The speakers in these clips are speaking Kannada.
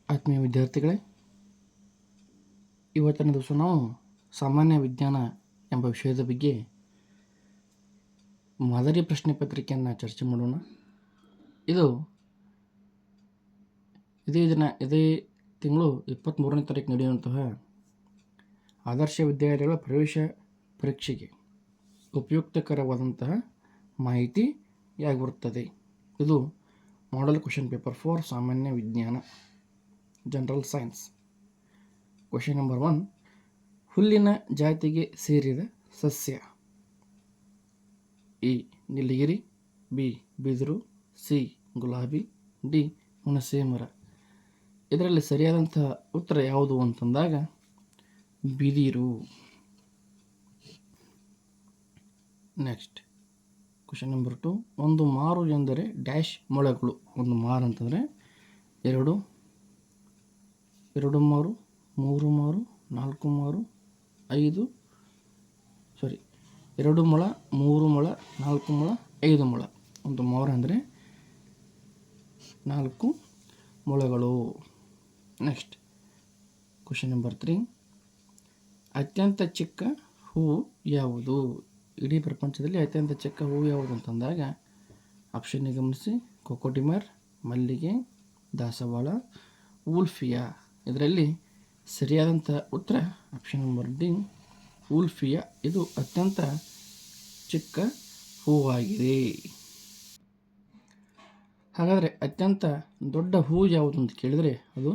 ಆತ್ಮೀಯ ವಿದ್ಯಾರ್ಥಿಗಳೇ, ಇವತ್ತಿನ ದಿವಸ ನಾವು ಸಾಮಾನ್ಯ ವಿಜ್ಞಾನ ಎಂಬ ವಿಷಯದ ಬಗ್ಗೆ ಮಾದರಿ ಪ್ರಶ್ನೆ ಪತ್ರಿಕೆಯನ್ನು ಚರ್ಚೆ ಮಾಡೋಣ. ಇದೇ ತಿಂಗಳು 23ನೇ ತಾರೀಕು ನಡೆಯುವಂತಹ ಆದರ್ಶ ವಿದ್ಯಾಲಯಗಳ ಪ್ರವೇಶ ಪರೀಕ್ಷೆಗೆ ಉಪಯುಕ್ತಕರವಾದಂತಹ ಮಾಹಿತಿಯಾಗಿರುತ್ತದೆ. ಇದು ಮಾಡೆಲ್ ಕ್ವೆಶ್ಚನ್ ಪೇಪರ್ ಫಾರ್ ಸಾಮಾನ್ಯ ವಿಜ್ಞಾನ, ಜನರಲ್ ಸೈನ್ಸ್. ಕ್ವೆಶ್ಚನ್ ನಂಬರ್ 1, ಹುಲ್ಲಿನ ಜಾತಿಗೆ ಸೇರಿದ ಸಸ್ಯ? ಎ ನೀಲಗಿರಿ, ಬಿ ಬಿದಿರು, ಸಿ ಗುಲಾಬಿ, ಡಿ ಹುಣಸೆ ಮರ. ಇದರಲ್ಲಿ ಸರಿಯಾದಂತಹ ಉತ್ತರ ಯಾವುದು ಅಂತಂದಾಗ ಬಿದಿರು. ನೆಕ್ಸ್ಟ್ ಕ್ವೆಶ್ಚನ್ ನಂಬರ್ 2, ಒಂದು ಮಾರು ಎಂದರೆ ಡ್ಯಾಶ್ ಮೊಳೆಗಳು. ಒಂದು ಮಾರು ಅಂತಂದರೆ ಎರಡು ಮಾರು, ಮೂರು ಮಾರು, ನಾಲ್ಕು ಮಾರು, ಎರಡು ಮೊಳ, ಮೂರು ಮೊಳ, ನಾಲ್ಕು ಮೊಳ, 5 ಮೊಳ. ಒಂದು ಮಾರು ಅಂದರೆ 4 ಮೊಳೆಗಳು. ನೆಕ್ಸ್ಟ್ ಕ್ವೆಶ್ಚನ್ ನಂಬರ್ 3, ಅತ್ಯಂತ ಚಿಕ್ಕ ಹೂವು ಯಾವುದು? ಇಡೀ ಪ್ರಪಂಚದಲ್ಲಿ ಅತ್ಯಂತ ಚಿಕ್ಕ ಹೂವು ಯಾವುದು ಅಂತಂದಾಗ ಆಪ್ಷನ್ ಗಮನಿಸಿ: ಕೊಕೊಟಿಮರ್, ಮಲ್ಲಿಗೆ, ದಾಸವಾಳ, ವೂಲ್ಫಿಯಾ. ಇದರಲ್ಲಿ ಸರಿಯಾದಂಥ ಉತ್ತರ ಆಪ್ಷನ್ ನಂಬರ್ ಡಿ, ವೂಲ್ಫಿಯಾ. ಇದು ಅತ್ಯಂತ ಚಿಕ್ಕ ಹೂವಾಗಿದೆ. ಹಾಗಾದರೆ ಅತ್ಯಂತ ದೊಡ್ಡ ಹೂವು ಯಾವುದು ಅಂತ ಕೇಳಿದರೆ ಅದು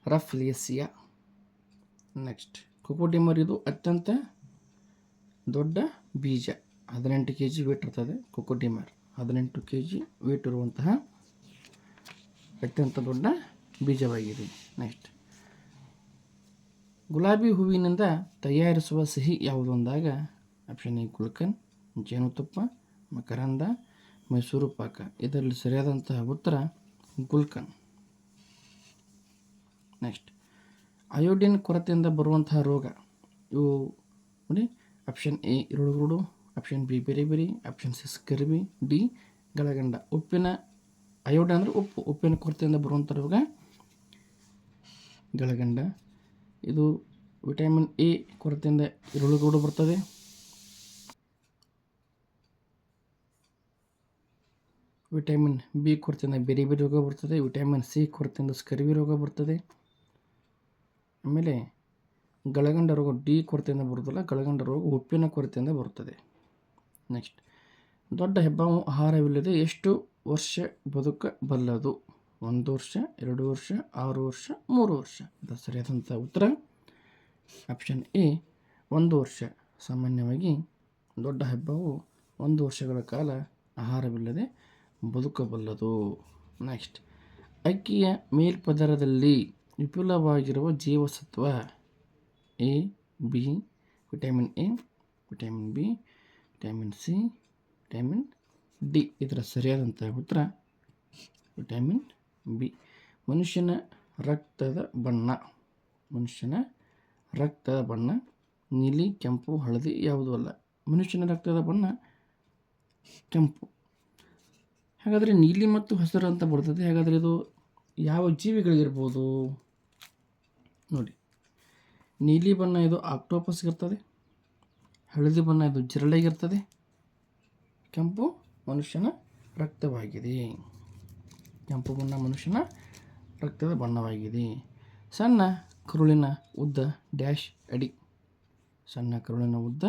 ರಫ್ಲೇಸಿಯಾ. ನೆಕ್ಸ್ಟ್ ಕೊಕೊಟಿಮರ್, ಇದು ಅತ್ಯಂತ ದೊಡ್ಡ ಬೀಜ, 18 kg ವೇಟ್ ಇರ್ತದೆ. ಕೊಕೊಟಿಮರ್ 18 kg ವೇಟ್ ಇರುವಂತಹ ಅತ್ಯಂತ ದೊಡ್ಡ ಬೀಜವಾಗಿದೆ. ನೆಕ್ಸ್ಟ್ ಗುಲಾಬಿ ಹೂವಿನಿಂದ ತಯಾರಿಸುವ ಸಿಹಿ ಯಾವುದು ಅಂದಾಗ ಆಪ್ಷನ್ ಎ ಗುಲ್ಕನ್, ಜೇನುತುಪ್ಪ, ಮಕರಂದ, ಮೈಸೂರು ಪಾಕ. ಇದರಲ್ಲಿ ಸರಿಯಾದಂತಹ ಉತ್ತರ ಗುಲ್ಕನ್. ನೆಕ್ಸ್ಟ್ ಅಯೋಡಿನ್ ಕೊರತೆಯಿಂದ ಬರುವಂತಹ ರೋಗ ಇವು ನೋಡಿ: ಆಪ್ಷನ್ ಎ ಇರುಳುಗುರುಡು, ಆಪ್ಷನ್ ಬಿ ಬೆರಿ, ಆಪ್ಷನ್ ಸಿ ಸ್ಕರ್ವಿ, ಡಿ ಗಳಗಂಡ. ಅಯೋಡಿನ್ ಅಂದರೆ ಉಪ್ಪಿನ ಕೊರತೆಯಿಂದ ಬರುವಂಥ ರೋಗ ಗಳಗಂಡ. ಇದು ವಿಟಮಿನ್ ಎ ಕೊರತೆಯಿಂದ ಇರುಳುಗುರುಡು ಬರ್ತದೆ. ವಿಟಮಿನ್ ಬಿ ಕೊರತೆಯಿಂದ ಬೆರಿ ರೋಗ ಬರ್ತದೆ. ವಿಟಮಿನ್ ಸಿ ಕೊರತೆಯಿಂದ ಸ್ಕರ್ವಿ ರೋಗ ಬರ್ತದೆ. ಆಮೇಲೆ ಗಳಗಂಡ ರೋಗ ಡಿ ಕೊರತೆಯಿಂದ ಬರುವುದಿಲ್ಲ. ಗಳಗಂಡ ರೋಗ ಉಪ್ಪಿನ ಕೊರತೆಯಿಂದ ಬರುತ್ತದೆ. ನೆಕ್ಸ್ಟ್ ದೊಡ್ಡ ಹೆಬ್ಬಾವು ಆಹಾರವಿಲ್ಲದೆ ಎಷ್ಟು ವರ್ಷ ಬದುಕಬಲ್ಲದು? 1 ವರ್ಷ, 2 ವರ್ಷ, 6 ವರ್ಷ, 3 ವರ್ಷ. ಇದು ಸರಿಯಾದಂಥ ಉತ್ತರ ಆಪ್ಷನ್ ಎ 1 ವರ್ಷ. ಸಾಮಾನ್ಯವಾಗಿ ದೊಡ್ಡ ಹೆಬ್ಬಾವು 1 ವರ್ಷಗಳ ಕಾಲ ಆಹಾರವಿಲ್ಲದೆ ಬದುಕಬಲ್ಲದು. ನೆಕ್ಸ್ಟ್ ಅಕ್ಕಿಯ ಮೇಲ್ಪದರದಲ್ಲಿ ವಿಪುಲವಾಗಿರುವ ಜೀವಸತ್ವ? A B vitamin A, vitamin B, vitamin C, vitamin D. ಇದರ ಸರಿಯಾದಂಥ ಉತ್ತರ ವಿಟಮಿನ್ ಬಿ. ಮನುಷ್ಯನ ರಕ್ತದ ಬಣ್ಣ ನೀಲಿ, ಕೆಂಪು, ಹಳದಿ ಯಾವುದೂ ಅಲ್ಲ. ಮನುಷ್ಯನ ರಕ್ತದ ಬಣ್ಣ ಕೆಂಪು. ಹಾಗಾದರೆ ನೀಲಿ ಮತ್ತು ಹಸಿರು ಅಂತ ಬರ್ತದೆ. ಹಾಗಾದರೆ ಇದು ಯಾವ ಜೀವಿಗಳಿಗಿರ್ಬೋದು ನೋಡಿ: ನೀಲಿ ಬಣ್ಣ ಇದು ಆಕ್ಟೋಪಸ್ಗಿರ್ತದೆ, ಹಳದಿ ಬಣ್ಣ ಇದು ಜಿರಳೆಗಿರ್ತದೆ, ಕೆಂಪು ಮನುಷ್ಯನ ರಕ್ತವಾಗಿದೆ. ಕೆಂಪು ಬಣ್ಣ ಮನುಷ್ಯನ ರಕ್ತದ ಬಣ್ಣವಾಗಿದೆ. ಸಣ್ಣ ಕರುಳಿನ ಉದ್ದ ಡ್ಯಾಶ್ ಅಡಿ? ಸಣ್ಣ ಕರುಳಿನ ಉದ್ದ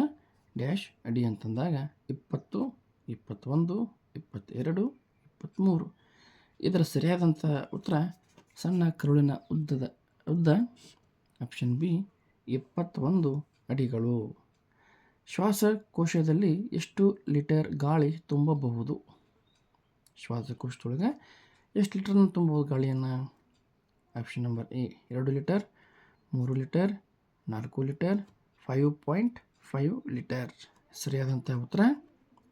ಡ್ಯಾಶ್ ಅಡಿ ಅಂತಂದಾಗ 20, 21, 22, 23. ಇದರ ಸರಿಯಾದಂಥ ಉತ್ತರ ಸಣ್ಣ ಕರುಳಿನ ಉದ್ದ ಆಪ್ಷನ್ ಬಿ 21 ಅಡಿಗಳು. ಶ್ವಾಸಕೋಶದಲ್ಲಿ ಎಷ್ಟು ಲೀಟರ್ ಗಾಳಿ ತುಂಬಬಹುದು? ಶ್ವಾಸಕೋಶದೊಳಗೆ ಎಷ್ಟು ಲೀಟರ್ನ ತುಂಬಬಹುದು ಗಾಳಿಯನ್ನು? Option number A 2 litre, 3 litre, 4 litre, 5.5 litre. ಸರಿಯಾದಂಥ ಉತ್ತರ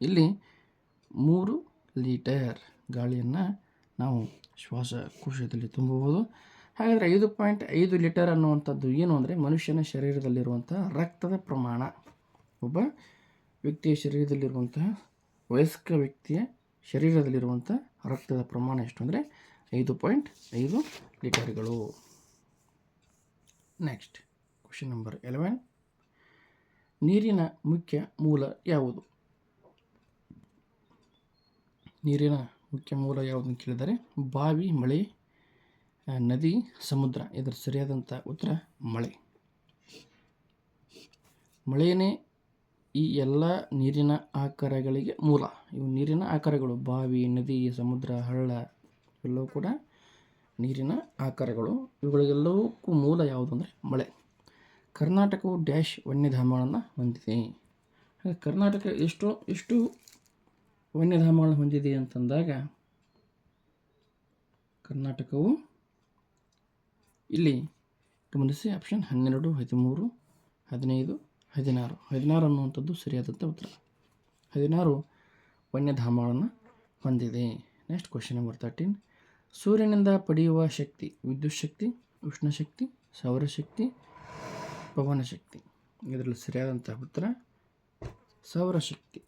ಇಲ್ಲಿ 3 ಲೀಟರ್ ಗಾಳಿಯನ್ನು ನಾವು ಶ್ವಾಸಕೋಶದಲ್ಲಿ ತುಂಬಬಹುದು. ಹಾಗಾದರೆ 5.5 ಲೀಟರ್ ಅನ್ನುವಂಥದ್ದು ಏನು ಅಂದರೆ ಮನುಷ್ಯನ ಶರೀರದಲ್ಲಿರುವಂಥ ರಕ್ತದ ಪ್ರಮಾಣ. ಒಬ್ಬ ವ್ಯಕ್ತಿಯ ಶರೀರದಲ್ಲಿರುವಂತಹ ವಯಸ್ಕ ವ್ಯಕ್ತಿಯ ಶರೀರದಲ್ಲಿರುವಂಥ ರಕ್ತದ ಪ್ರಮಾಣ ಎಷ್ಟು ಅಂದರೆ 5.5 ಲೀಟರ್ಗಳು. Next question number 11. ನೀರಿನ ಮುಖ್ಯ ಮೂಲ ಯಾವುದು? ನೀರಿನ ಮುಖ್ಯ ಮೂಲ ಯಾವುದನ್ನು ಕೇಳಿದರೆ ಬಾವಿ, ಮಳೆ, ನದಿ, ಸಮುದ್ರ. ಇದರ ಸರಿಯಾದಂಥ ಉತ್ತರ ಮಳೆ. ಮಳೆಯೇ ಈ ಎಲ್ಲ ನೀರಿನ ಆಕಾರಗಳಿಗೆ ಮೂಲ. ಇವು ನೀರಿನ ಆಕಾರಗಳು, ಬಾವಿ, ನದಿ, ಸಮುದ್ರ, ಹಳ್ಳ ಎಲ್ಲವೂ ಕೂಡ ನೀರಿನ ಆಕಾರಗಳು. ಇವುಗಳಿಗೆಲ್ಲವಕ್ಕೂ ಮೂಲ ಯಾವುದು ಅಂದರೆ ಮಳೆ. ಕರ್ನಾಟಕವು ಡ್ಯಾಶ್ ವನ್ಯಧಾಮಗಳನ್ನು ಹೊಂದಿದೆ. ಕರ್ನಾಟಕ ಎಷ್ಟು ವನ್ಯಧಾಮಗಳನ್ನು ಹೊಂದಿದೆ ಅಂತಂದಾಗ ಕರ್ನಾಟಕವು ಇಲ್ಲಿ ಗಮನಿಸಿ ಆಪ್ಷನ್ 12, 13, 15, 16. 16 ಅನ್ನುವಂಥದ್ದು ಸರಿಯಾದಂಥ ಉತ್ತರ. 16 ವನ್ಯಧಾಮಗಳನ್ನು ಹೊಂದಿದೆ. Next question number 13. ಸೂರ್ಯನಿಂದ ಪಡೆಯುವ ಶಕ್ತಿ ವಿದ್ಯುತ್ ಶಕ್ತಿ, ಉಷ್ಣಶಕ್ತಿ, ಸೌರಶಕ್ತಿ, ಪವನಶಕ್ತಿ. ಇದರಲ್ಲಿ ಸರಿಯಾದಂಥ ಉತ್ತರ ಸೌರಶಕ್ತಿ.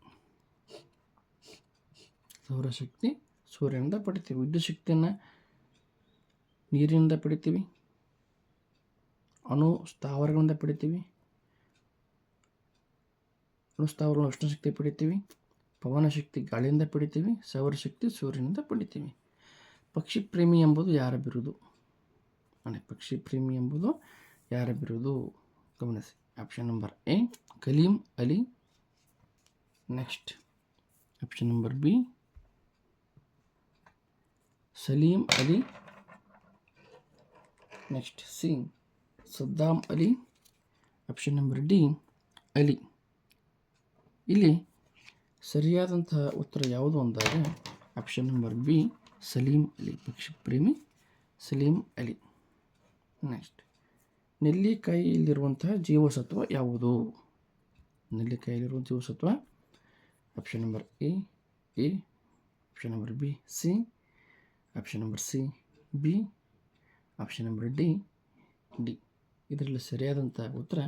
ಸೌರಶಕ್ತಿ ಸೂರ್ಯನಿಂದ ಪಡಿತೀವಿ. ವಿದ್ಯುತ್ ಶಕ್ತಿಯನ್ನು ನೀರಿನಿಂದ ಪಡಿತೀವಿ, ಸ್ಥಾವರಗಳಿಂದ ಪಡಿತೀವಿ, ಸ್ಥಾವರಗಳ ಉಷ್ಣಶಕ್ತಿ ಪಡಿತೀವಿ, ಪವನಶಕ್ತಿ ಗಾಳಿಯಿಂದ ಪಡಿತೀವಿ, ಸೌರಶಕ್ತಿ ಸೂರ್ಯನಿಂದ ಪಡಿತೀವಿ. ಪಕ್ಷಿ ಪ್ರೇಮಿ ಎಂಬುದು ಯಾರ ಬಿರುದು? ಪಕ್ಷಿ ಪ್ರೇಮಿ ಎಂಬುದು ಯಾರ ಬಿರುದು? ಗಮನಿಸಿ option number A Kaleem Ali. Next option number B Salim Ali. Next C Saddam Ali. Option number D Ali. ಇಲ್ಲಿ ಸರಿಯಾದಂತಹ ಉತ್ತರ ಯಾವುದು ಅಂದಾಗ option number B Salim Ali. ಪಕ್ಷಿ ಪ್ರೇಮಿ ಸಲೀಂ ಅಲಿ. ನೆಕ್ಸ್ಟ್ ನೆಲ್ಲಿಕಾಯಿಯಲ್ಲಿರುವಂತಹ ಜೀವಸತ್ವ ಯಾವುದು? ನೆಲ್ಲಿಕಾಯಿಯಲ್ಲಿರುವ ಜೀವಸತ್ವ option number A, option number B C, option number C B, option number D. ಇದರಲ್ಲಿ ಸರಿಯಾದಂಥ ಉತ್ತರ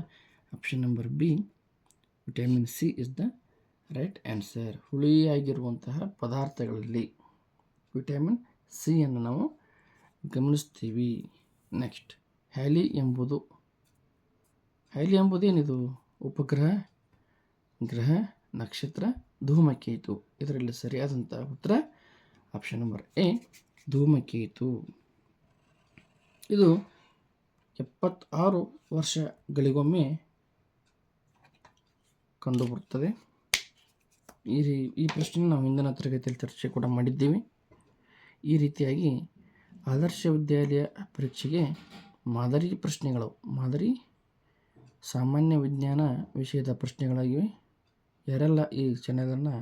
option number B vitamin C is the right answer. ಹುಳಿಯಾಗಿರುವಂತಹ ಪದಾರ್ಥಗಳಲ್ಲಿ ವಿಟಮಿನ್ ಸಿ ಅನ್ನು ನಾವು ಗಮನಿಸ್ತೀವಿ. ನೆಕ್ಸ್ಟ್ ಹ್ಯಾಲಿ ಎಂಬುದೇನಿದು? ಉಪಗ್ರಹ, ಗ್ರಹ, ನಕ್ಷತ್ರ, ಧೂಮಕೇತು. ಇದರಲ್ಲಿ ಸರಿಯಾದಂಥ ಉತ್ತರ ಆಪ್ಷನ್ ನಂಬರ್ ಎ ಧೂಮಕೇತು. ಇದು 76 ವರ್ಷಗಳಿಗೊಮ್ಮೆ ಕಂಡುಬರುತ್ತದೆ. ಈ ಪ್ರಶ್ನೆ ನಾವು ಹಿಂದಿನ ತರಗತಿಯಲ್ಲಿ ಚರ್ಚೆ ಕೂಡ ಮಾಡಿದ್ದೀವಿ. ಈ ರೀತಿಯಾಗಿ ಆದರ್ಶ ವಿದ್ಯಾಲಯ ಪರೀಕ್ಷೆಗೆ ಮಾದರಿ ಸಾಮಾನ್ಯ ವಿಜ್ಞಾನ ವಿಷಯದ ಪ್ರಶ್ನೆಗಳಾಗಿವೆ. ಯಾರೆಲ್ಲ ಈ ಚಾನೆಲನ್ನು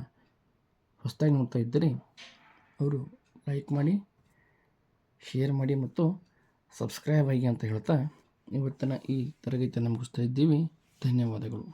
ಹೊಸದಾಗಿ ನೋಡ್ತಾ ಇದ್ದೀರಿ ಅವರು ಲೈಕ್ ಮಾಡಿ, ಶೇರ್ ಮಾಡಿ ಮತ್ತು ಸಬ್ಸ್ಕ್ರೈಬ್ ಆಗಿ ಅಂತ ಹೇಳ್ತಾ ಇವತ್ತಿನ ಈ ತರಗತಿಯನ್ನು ಮುಗಿಸ್ತಾ ಇದ್ದೀವಿ. ಧನ್ಯವಾದಗಳು.